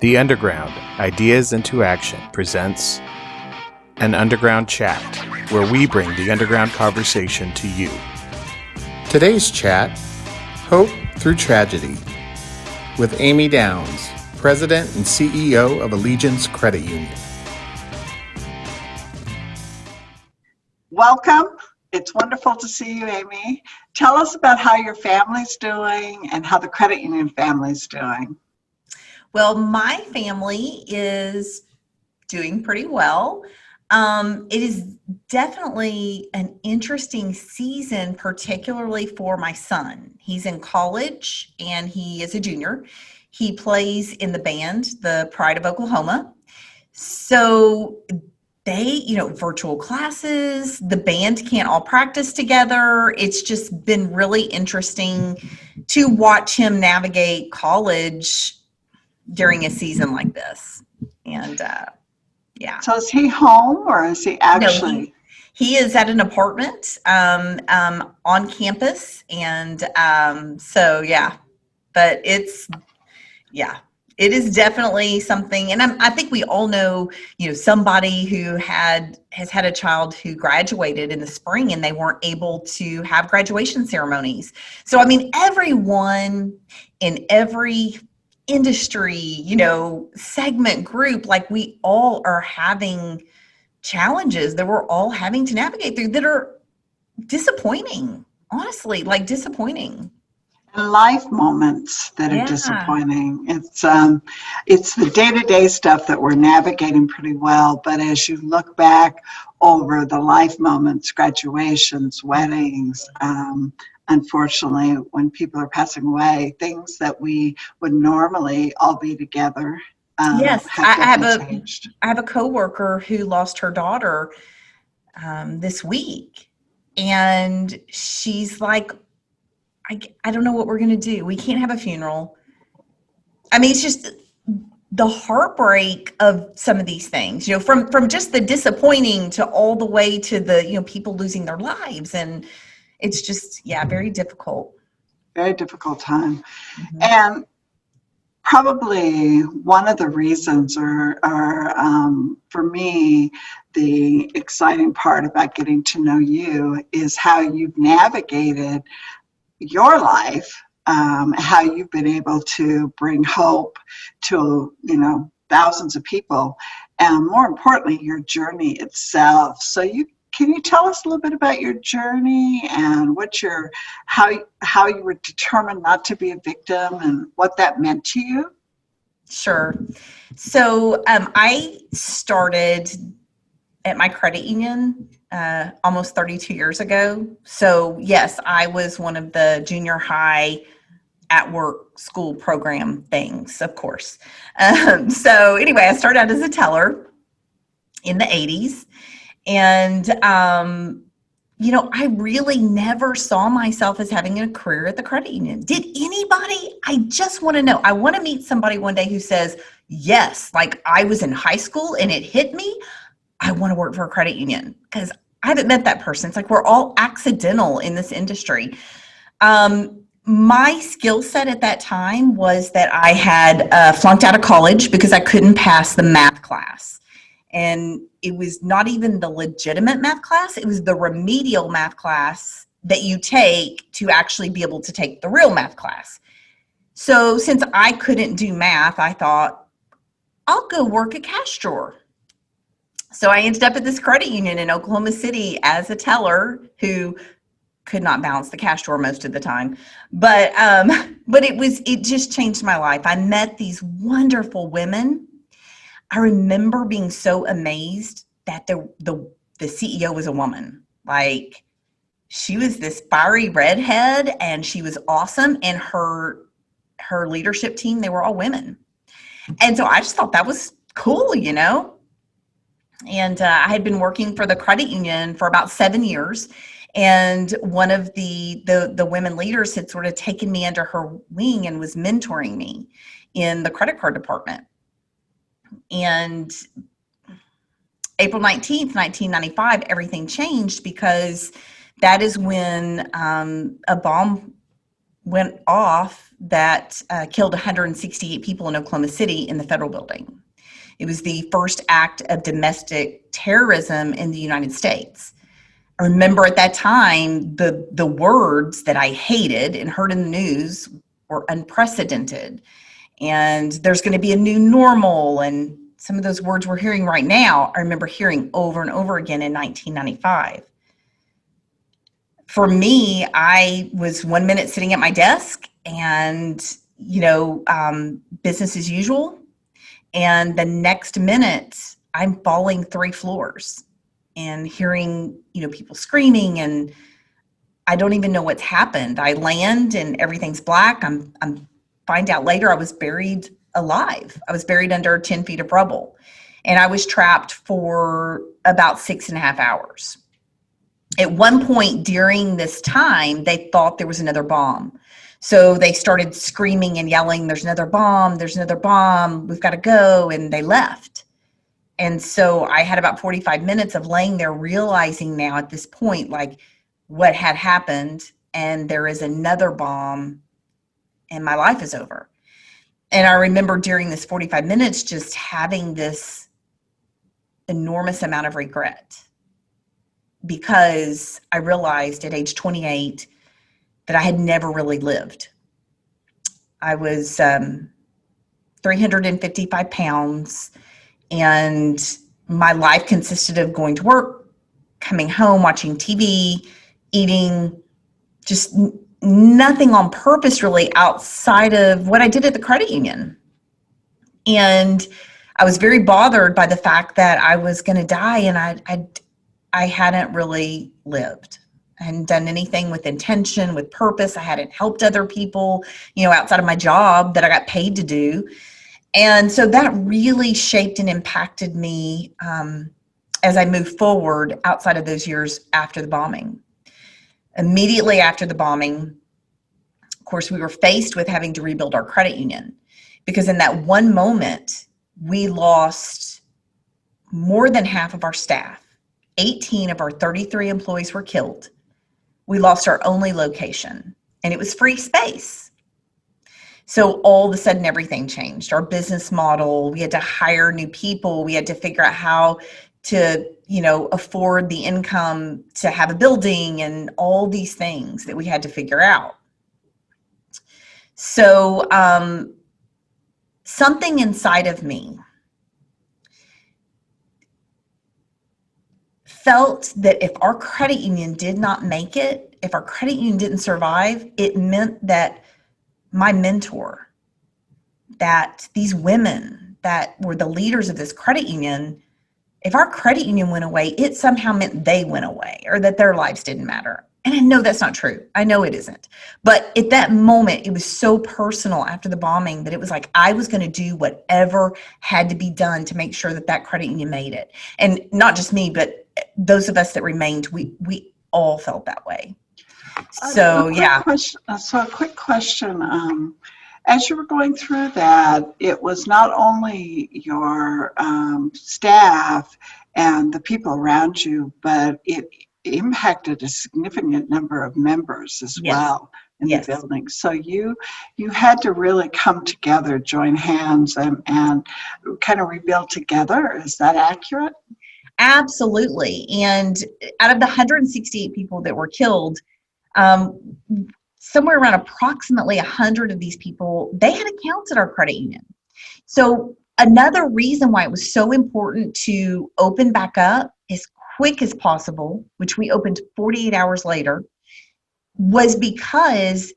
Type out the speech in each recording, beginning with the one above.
The Underground, Ideas into Action presents an Underground Chat, where we bring the underground conversation to you. Today's chat, Hope Through Tragedy, with Amy Downs, President and CEO of Allegiance Credit Union. Welcome. It's wonderful to see you, Amy. Tell us about how your family's doing and how the credit union family's doing. Well, my family is doing pretty well. It is definitely an interesting season, particularly for my son. He's in college and he is a junior. He plays in the band, the Pride of Oklahoma. So they, virtual classes, the band can't all practice together. It's just been really interesting to watch him navigate college during a season like this. And yeah. So is he home or is he actually? No, he is at an apartment on campus. And so, yeah, but it is definitely something. And I think we all know, somebody who has had a child who graduated in the spring and they weren't able to have graduation ceremonies. So, I mean, everyone in every industry, segment group, like we all are having challenges that we're all having to navigate through that are disappointing, honestly, like disappointing. Life moments that are disappointing. It's the day-to-day stuff that we're navigating pretty well, but as you look back over the life moments, graduations, weddings, unfortunately, when people are passing away, things that we would normally all be together. Yes, I have a coworker who lost her daughter this week, and she's like, I don't know what we're going to do. We can't have a funeral. I mean, it's just the heartbreak of some of these things, from just the disappointing to all the way to the, people losing their lives. And it's just, very difficult. Very difficult time. Mm-hmm. And probably one of the reasons or for me, the exciting part about getting to know you is how you've navigated your life, how you've been able to bring hope to, thousands of people, and more importantly, your journey itself. So can you tell us a little bit about your journey and how you were determined not to be a victim and what that meant to you? Sure. So I started at my credit union almost 32 years ago. So yes, I was one of the junior high at work school program things, of course. So anyway, I started out as a teller in the 80s. And, I really never saw myself as having a career at the credit union. Did anybody? I just want to know. I want to meet somebody one day who says, yes, like I was in high school and it hit me. I want to work for a credit union, because I haven't met that person. It's like we're all accidental in this industry. My skill set at that time was that I had flunked out of college because I couldn't pass the math class. And it was not even the legitimate math class. It was the remedial math class that you take to actually be able to take the real math class. So since I couldn't do math, I thought, I'll go work a cash drawer. So I ended up at this credit union in Oklahoma City as a teller who could not balance the cash drawer most of the time. But it just changed my life. I met these wonderful women. I remember being so amazed that the CEO was a woman. Like, she was this fiery redhead and she was awesome. And her leadership team, they were all women. And so I just thought that was cool, And I had been working for the credit union for about 7 years. And one of the women leaders had sort of taken me under her wing and was mentoring me in the credit card department. And April 19th, 1995, everything changed because that is when a bomb went off that killed 168 people in Oklahoma City in the federal building. It was the first act of domestic terrorism in the United States. I remember at that time, the words that I hated and heard in the news were unprecedented. And there's going to be a new normal. And some of those words we're hearing right now, I remember hearing over and over again in 1995. For me, I was 1 minute sitting at my desk and, business as usual. And the next minute, I'm falling 3 floors and hearing, people screaming, and I don't even know what's happened. I land and everything's black. I'm find out later I was buried alive. I was buried under 10 feet of rubble, and I was trapped for about 6.5 hours. At one point during this time, they thought there was another bomb. So they started screaming and yelling, there's another bomb, we've got to go, and they left. And so I had about 45 minutes of laying there realizing now at this point, like, what had happened, and there is another bomb, and my life is over. And I remember during this 45 minutes just having this enormous amount of regret, because I realized at age 28 that I had never really lived. I was 355 pounds, and my life consisted of going to work, coming home, watching TV, eating, just nothing on purpose really outside of what I did at the credit union. And I was very bothered by the fact that I was going to die, and I hadn't really lived. I hadn't done anything with intention, with purpose. I hadn't helped other people, outside of my job that I got paid to do. And so that really shaped and impacted me as I moved forward outside of those years after the bombing. Immediately after the bombing, of course, we were faced with having to rebuild our credit union, because in that one moment, we lost more than half of our staff. 18 of our 33 employees were killed. We lost our only location, and it was free space. So all of a sudden, everything changed. Our business model, we had to hire new people. We had to figure out how to, afford the income to have a building, and all these things that we had to figure out. So something inside of me felt that if our credit union did not make it, if our credit union didn't survive, it meant that my mentor, that these women that were the leaders of this credit union, if our credit union went away, it somehow meant they went away, or that their lives didn't matter. And I know that's not true. I know it isn't. But at that moment, it was so personal after the bombing that it was like I was going to do whatever had to be done to make sure that that credit union made it. And not just me, but those of us that remained, we all felt that way. So, yeah. A quick question. As you were going through that, it was not only your staff and the people around you, but it impacted a significant number of members as well in the building. So you had to really come together, join hands, and kind of rebuild together. Is that accurate? Absolutely. And out of the 168 people that were killed, somewhere around approximately 100 of these people, they had accounts at our credit union. So another reason why it was so important to open back up as quick as possible, which we opened 48 hours later, was because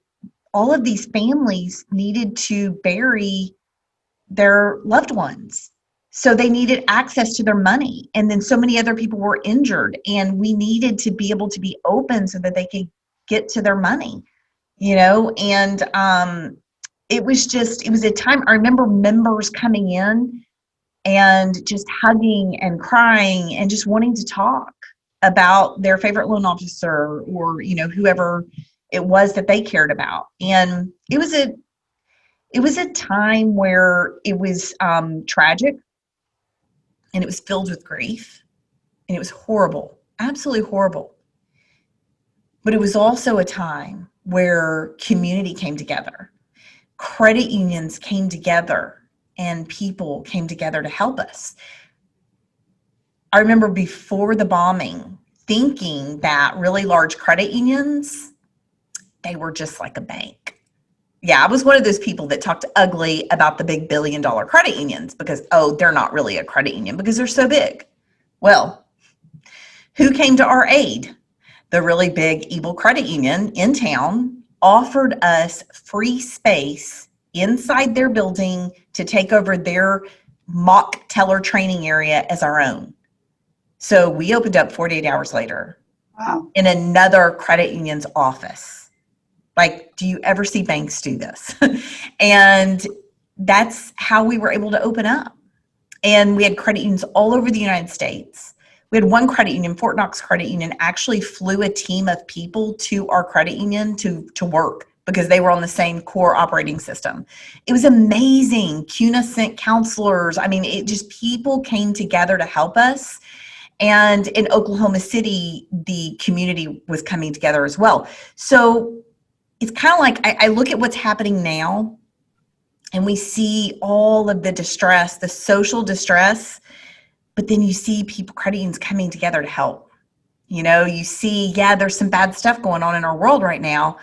all of these families needed to bury their loved ones. So they needed access to their money. And then so many other people were injured, and we needed to be able to be open so that they could get to their money, and it was a time. I remember members coming in and just hugging and crying and just wanting to talk about their favorite loan officer, or whoever it was that they cared about. And it was a time where it was tragic, and it was filled with grief, and it was horrible, absolutely horrible. But it was also a time where community came together. Credit unions came together and people came together to help us. I remember before the bombing thinking that really large credit unions, they were just like a bank. Yeah, I was one of those people that talked ugly about the big billion-dollar credit unions because, oh, they're not really a credit union because they're so big. Well, who came to our aid? The really big evil credit union in town offered us free space inside their building to take over their mock teller training area as our own. So we opened up 48 hours later Wow. in another credit union's office. Like, do you ever see banks do this? And that's how we were able to open up. And we had credit unions all over the United States. We had one credit union, Fort Knox Credit Union, actually flew a team of people to our credit union to work because they were on the same core operating system. It was amazing. CUNA sent counselors. I mean, it just, people came together to help us. And in Oklahoma City, the community was coming together as well. So it's kind of like I look at what's happening now and we see all of the distress, the social distress, but then you see people, credit unions coming together to help. You know, you see, yeah, there's some bad stuff going on in our world right now,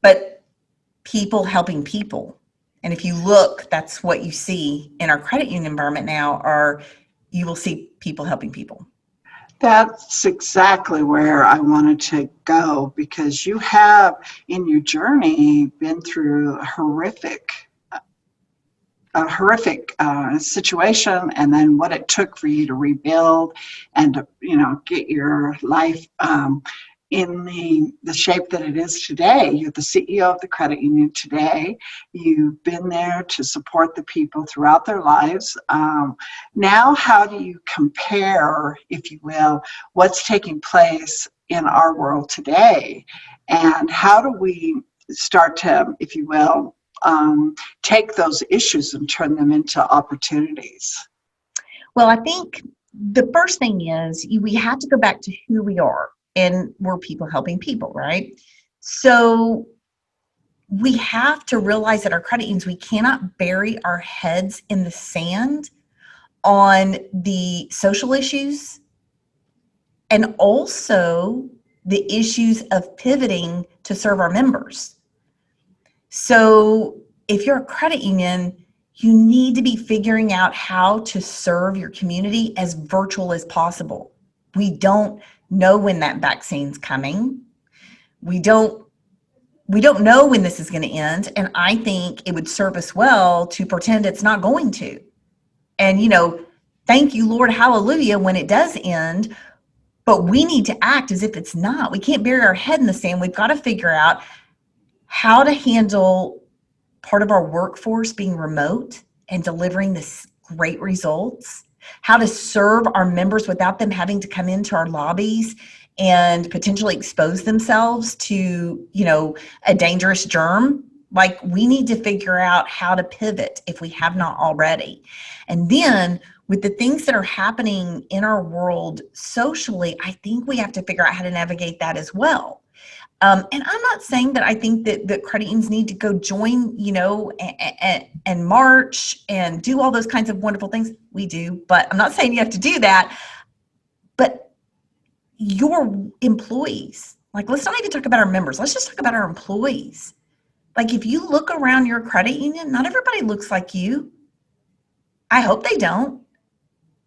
but people helping people. And if you look, that's what you see in our credit union environment now, or you will see people helping people. That's exactly where I wanted to go, because you have in your journey been through a horrific situation, and then what it took for you to rebuild and to, get your life in the shape that it is today. You're the CEO of the credit union today. You've been there to support the people throughout their lives. Now, how do you compare, if you will, what's taking place in our world today? And how do we start to, if you will, take those issues and turn them into opportunities? Well, I think the first thing is we have to go back to who we are, and we're people helping people, right? So we have to realize that our credit unions, we cannot bury our heads in the sand on the social issues and also the issues of pivoting to serve our members. So if you're a credit union, you need to be figuring out how to serve your community as virtual as possible. We don't know when that vaccine's coming. We don't know when this is going to end. And I think it would serve us well to pretend it's not going to. And, thank you, Lord, hallelujah, when it does end. But we need to act as if it's not. We can't bury our head in the sand. We've got to figure out how to handle part of our workforce being remote and delivering this great results, how to serve our members without them having to come into our lobbies and potentially expose themselves to, a dangerous germ. Like, we need to figure out how to pivot if we have not already. And then with the things that are happening in our world socially, I think we have to figure out how to navigate that as well. And I'm not saying that I think that credit unions need to go join, and march and do all those kinds of wonderful things. We do, but I'm not saying you have to do that. But your employees, like, let's not even talk about our members. Let's just talk about our employees. Like, if you look around your credit union, not everybody looks like you. I hope they don't.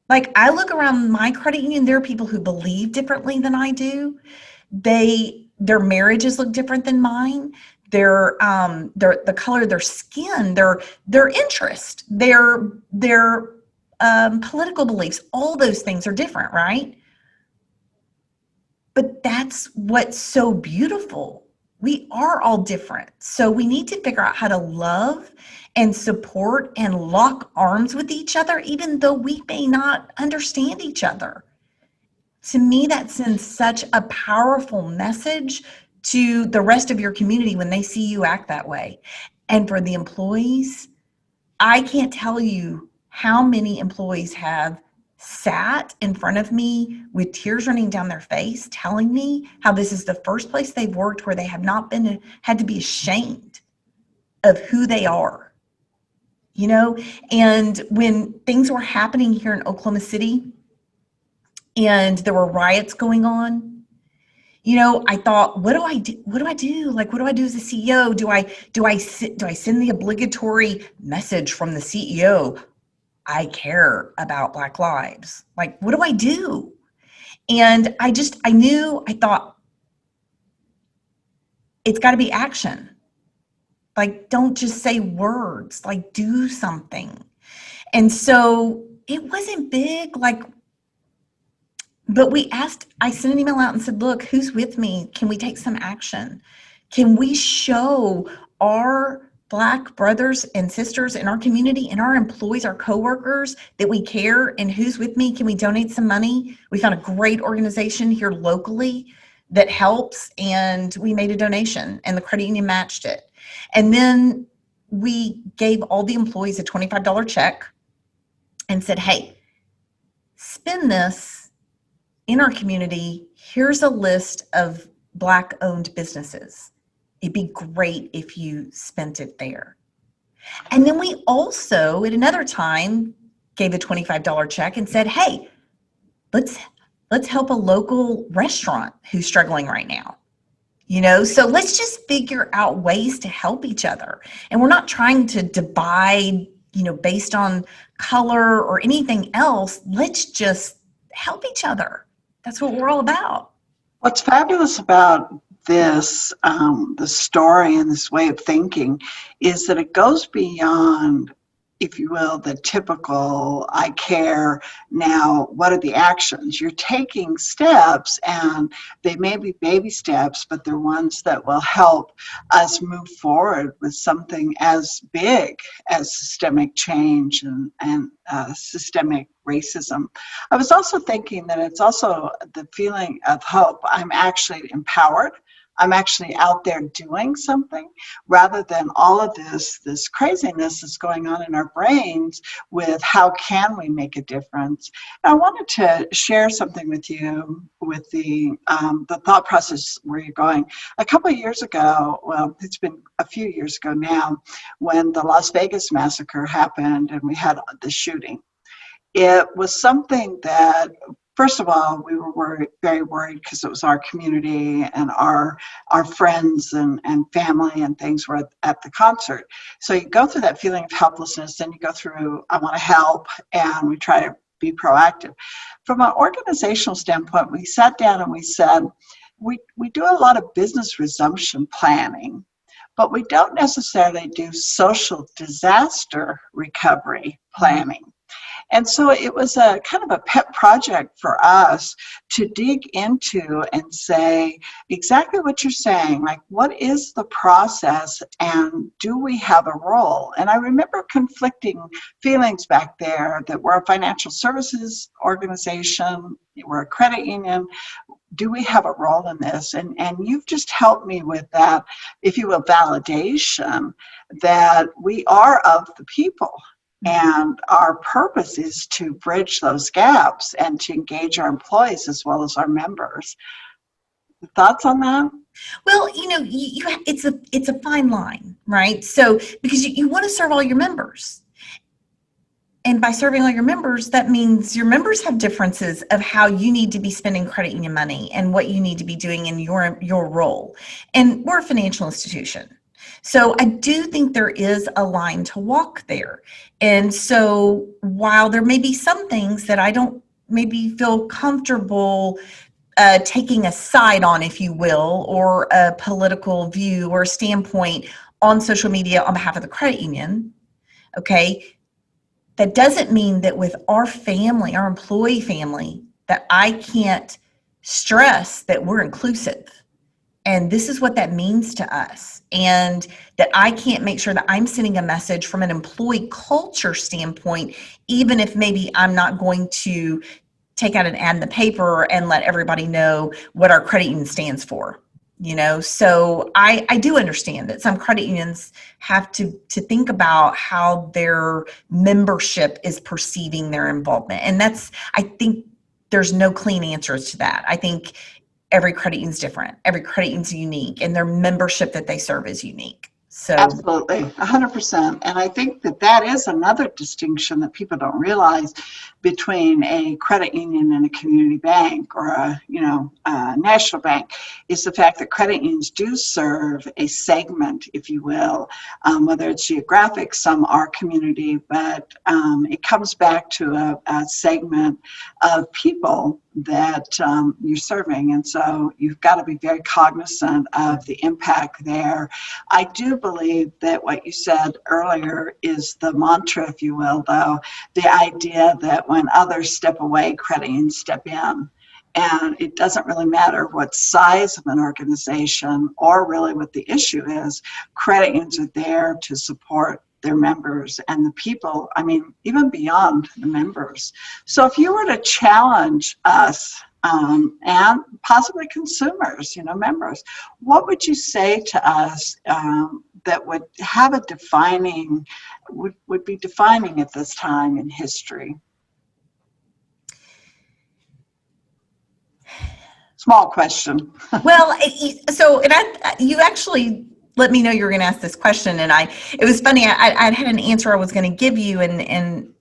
Like, I look around my credit union, there are people who believe differently than I do. Their marriages look different than mine. The color of their skin, their interest, their political beliefs, all those things are different, right? But that's what's so beautiful. We are all different. So we need to figure out how to love and support and lock arms with each other, even though we may not understand each other. To me, that sends such a powerful message to the rest of your community when they see you act that way. And for the employees, I can't tell you how many employees have sat in front of me with tears running down their face, telling me how this is the first place they've worked where they have not had to be ashamed of who they are, you know? And when things were happening here in Oklahoma City and there were riots going on, you know, I thought, what do I do? What do I do? Like, what do I do as a CEO? Do I send the obligatory message from the CEO? I care about Black lives. Like, what do I do? And I thought, it's got to be action. Like, don't just say words, like, do something. And so it wasn't big, like, but I sent an email out and said, look, who's with me? Can we take some action? Can we show our Black brothers and sisters in our community and our employees, our coworkers, that we care? And who's with me? Can we donate some money? We found a great organization here locally that helps, and we made a donation and the credit union matched it. And then we gave all the employees a $25 check and said, hey, spend this in our community. Here's a list of Black-owned businesses. It'd be great if you spent it there. And then we also, at another time, gave a $25 check and said, hey, let's help a local restaurant who's struggling right now. You know, so let's just figure out ways to help each other. And we're not trying to divide, you know, based on color or anything else. Let's just help each other. That's what we're all about. What's fabulous about this, the story and this way of thinking, is that it goes beyond, if you will, the typical, I care, now what are the actions? You're taking steps, and they may be baby steps, but they're ones that will help us move forward with something as big as systemic change and systemic racism. I was also thinking that it's also the feeling of hope. I'm actually empowered. I'm actually out there doing something, rather than all of this craziness that's going on in our brains with how can we make a difference. And I wanted to share something with you with the thought process where you're going. A couple of years ago, well, it's been a few years ago now, when the Las Vegas massacre happened and we had the shooting. It was something that, first of all, we were very worried because it was our community and our friends and family and things were at the concert. So you go through that feeling of helplessness, and you go through, I want to help, and we try to be proactive. From an organizational standpoint, we sat down and we said, we do a lot of business resumption planning, but we don't necessarily do social disaster recovery planning. And so it was a kind of a pet project for us to dig into and say exactly what you're saying, like, what is the process and do we have a role? And I remember conflicting feelings back there that we're a financial services organization, we're a credit union. Do we have a role in this? And you've just helped me with that, if you will, validation that we are of the people. And our purpose is to bridge those gaps and to engage our employees as well as our members. Thoughts on that? Well, you know, it's a fine line, right? So because you want to serve all your members. And by serving all your members, that means your members have differences of how you need to be spending credit union money and what you need to be doing in your role. And we're a financial institution. So I do think there is a line to walk there. And so while there may be some things that I don't maybe feel comfortable taking a side on, if you will, or a political view or standpoint on social media on behalf of the credit union, okay, that doesn't mean that with our family, our employee family, that I can't stress that we're inclusive. And this is what that means to us. And that I can't make sure that I'm sending a message from an employee culture standpoint, even if maybe I'm not going to take out an ad in the paper and let everybody know what our credit union stands for. So I do understand that some credit unions have to think about how their membership is perceiving their involvement. And I think there's no clean answers to that. I think every credit union is different. Every credit union is unique, and their membership that they serve is unique. So absolutely, 100%. And I think that is another distinction that people don't realize between a credit union and a community bank or a national bank, is the fact that credit unions do serve a segment, if you will, whether it's geographic, some are community, but it comes back to a segment of people that you're serving. And so you've got to be very cognizant of the impact there. I do believe that what you said earlier is the mantra, if you will, though, the idea that when others step away, credit unions step in. And it doesn't really matter what size of an organization or really what the issue is, credit unions are there to support their members and the people, even beyond the members. So if you were to challenge us and possibly consumers, members, what would you say to us that would have would be defining at this time in history? Small question. Well, you actually let me know you were going to ask this question, and it was funny. I had an answer I was going to give you, and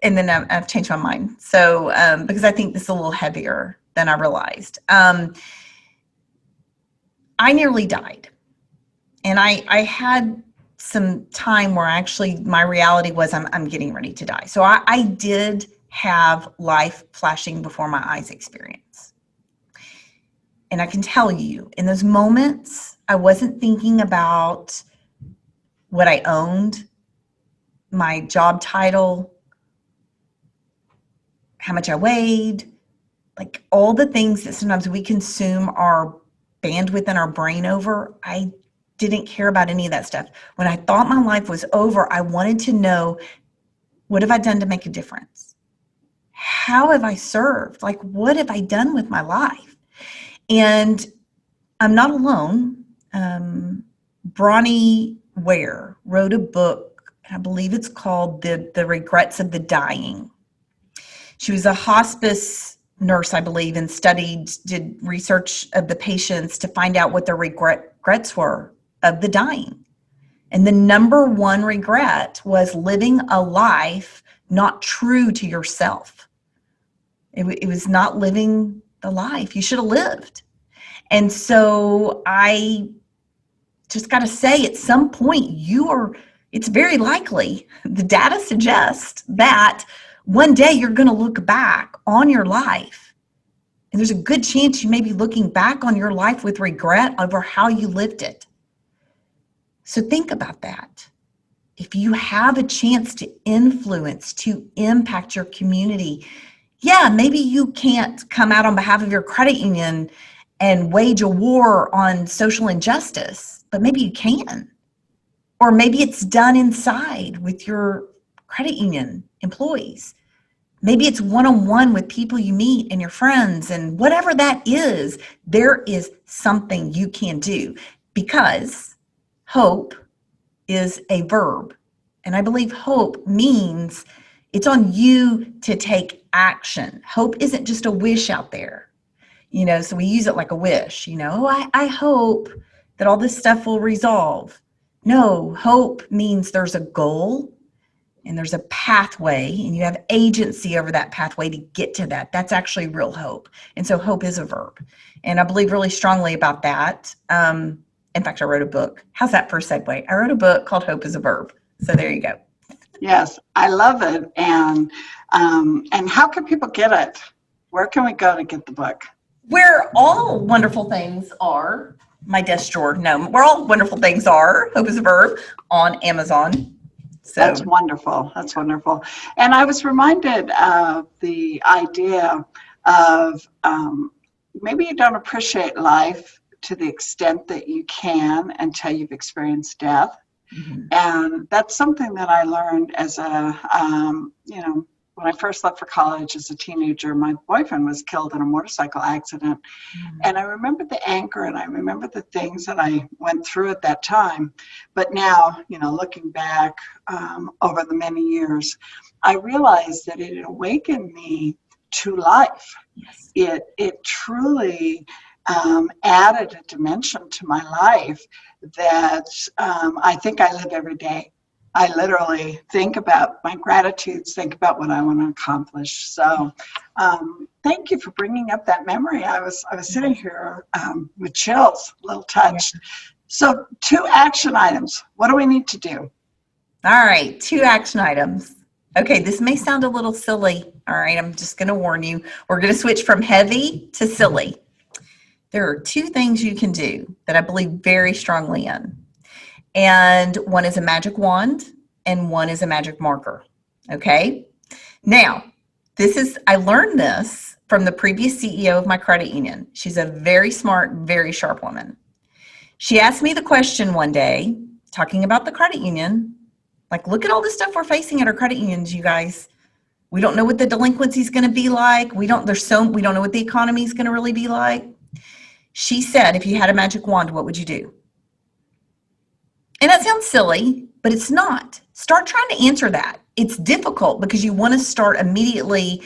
then I've changed my mind. So because I think this is a little heavier than I realized. I nearly died, and I had some time where actually my reality was I'm getting ready to die. So I did have life flashing before my eyes experience. And I can tell you, in those moments, I wasn't thinking about what I owned, my job title, how much I weighed, like all the things that sometimes we consume our bandwidth in our brain over. I didn't care about any of that stuff. When I thought my life was over, I wanted to know, what have I done to make a difference? How have I served? Like, what have I done with my life? And I'm not alone. Bronnie Ware wrote a book, I believe it's called The Regrets of the Dying. She was a hospice nurse, I believe, and did research of the patients to find out what their regrets were of the dying. And the number one regret was living a life not true to yourself. It was not living the life you should have lived. And so I just got to say, at some point, it's very likely, the data suggests that one day you're going to look back on your life, and there's a good chance you may be looking back on your life with regret over how you lived it. So think about that. If you have a chance to influence, to impact your community, yeah, maybe you can't come out on behalf of your credit union and wage a war on social injustice, but maybe you can. Or maybe it's done inside with your credit union employees. Maybe it's one-on-one with people you meet and your friends, and whatever that is, there is something you can do, because hope is a verb. And I believe hope means it's on you to take action. Hope isn't just a wish out there, so we use it like a wish, I hope that all this stuff will resolve. No, hope means there's a goal and there's a pathway, and you have agency over that pathway to get to that. That's actually real hope. And so hope is a verb. And I believe really strongly about that. In fact, I wrote a book. How's that for a segue? I wrote a book called Hope is a Verb. So there you go. Yes, I love it. And how can people get it? Where can we go to get the book? Where all wonderful things are, my desk drawer. No, where all wonderful things are, Hope is a Verb, on Amazon. So that's wonderful. That's wonderful. And I was reminded of the idea of maybe you don't appreciate life to the extent that you can until you've experienced death. Mm-hmm. And that's something that I learned as a when I first left for college as a teenager, my boyfriend was killed in a motorcycle accident. And I remember the anger and I remember the things that I went through at that time. But now, looking back over the many years, I realized that it awakened me to life. Yes. It truly added a dimension to my life that I think I live every day. I literally think about my gratitudes, think about what I want to accomplish. So thank you for bringing up that memory. I was sitting here with chills, a little touched. Yeah. So 2 action items. What do we need to do? All right, 2 action items. Okay, this may sound a little silly. All right, I'm just going to warn you. We're going to switch from heavy to silly. There are 2 things you can do that I believe very strongly in. And one is a magic wand and one is a magic marker. Okay. Now, I learned this from the previous CEO of my credit union. She's a very smart, very sharp woman. She asked me the question one day, talking about the credit union, like, look at all the stuff we're facing at our credit unions, you guys. We don't know what the delinquency is going to be like. We don't know what the economy is going to really be like. She said, if you had a magic wand, what would you do? And that sounds silly, but it's not. Start trying to answer that. It's difficult because you want to start immediately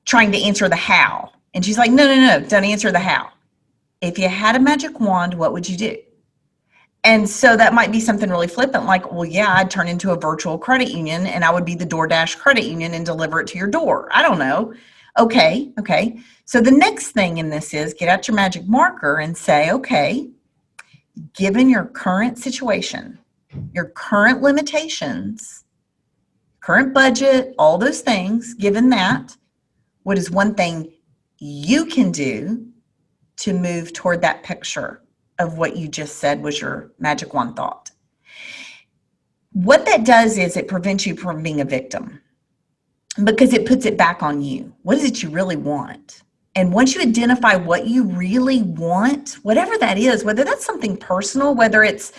trying to answer the how. And she's like, no, don't answer the how. If you had a magic wand, what would you do? And so that might be something really flippant, like, well, yeah, I'd turn into a virtual credit union and I would be the DoorDash credit union and deliver it to your door. I don't know. Okay. So the next thing in this is get out your magic marker and say, okay, given your current situation, your current limitations, current budget, all those things, given that, what is one thing you can do to move toward that picture of what you just said was your magic wand thought? What that does is it prevents you from being a victim because it puts it back on you. What is it you really want? And once you identify what you really want, whatever that is, whether that's something personal, whether it's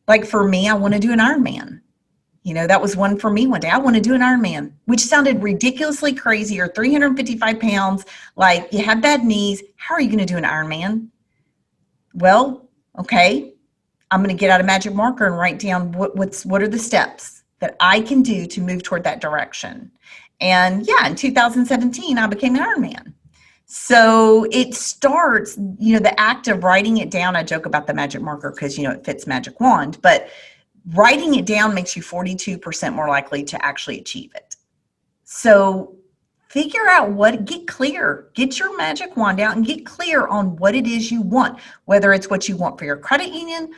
like for me, I want to do an Ironman. That was one for me one day. I want to do an Ironman, which sounded ridiculously crazy, or 355 pounds, like you have bad knees. How are you going to do an Ironman? Well, okay, I'm going to get out a magic marker and write down what are the steps that I can do to move toward that direction. And yeah, in 2017, I became an Ironman. So it starts, the act of writing it down. I joke about the magic marker because, it fits magic wand, but writing it down makes you 42% more likely to actually achieve it. So figure out get clear, get your magic wand out and get clear on what it is you want, whether it's what you want for your credit union,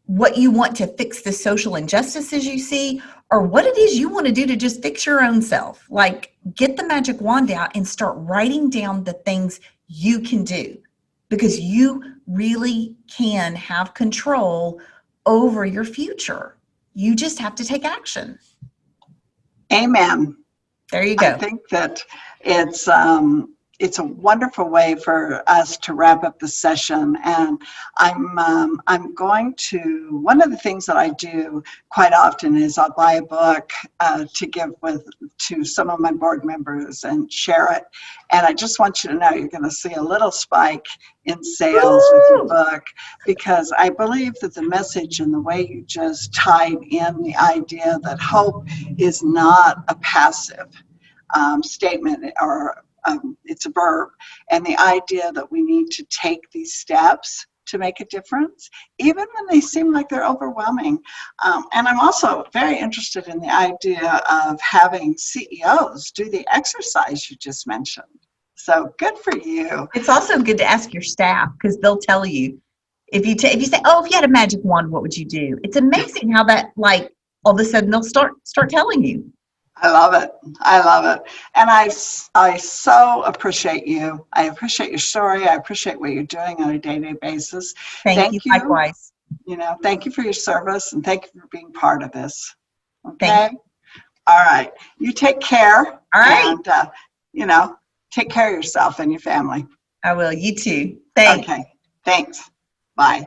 what you want to fix the social injustices you see, or what it is you want to do to just fix your own self. Like, get the magic wand out and start writing down the things you can do, because you really can have control over your future. You just have to take action. Amen. There you go. I think that it's a wonderful way for us to wrap up the session. And I'm going to, one of the things that I do quite often is I'll buy a book to give to some of my board members and share it. And I just want you to know you're going to see a little spike in sales with your book, because I believe that the message and the way you just tied in the idea that hope is not a passive statement, or it's a verb, and the idea that we need to take these steps to make a difference, even when they seem like they're overwhelming. And I'm also very interested in the idea of having CEOs do the exercise you just mentioned. So good for you. It's also good to ask your staff, because they'll tell you. If you say, oh, if you had a magic wand, what would you do? It's amazing how that, like, all of a sudden they'll start telling you. I love it. I love it. And I so appreciate you. I appreciate your story. I appreciate what you're doing on a day-to-day basis. Thank you. Likewise. Thank you for your service, and thank you for being part of this. Okay. Thank you. All right. You take care. All right. And, take care of yourself and your family. I will. You too. Thanks. Okay. Thanks. Bye.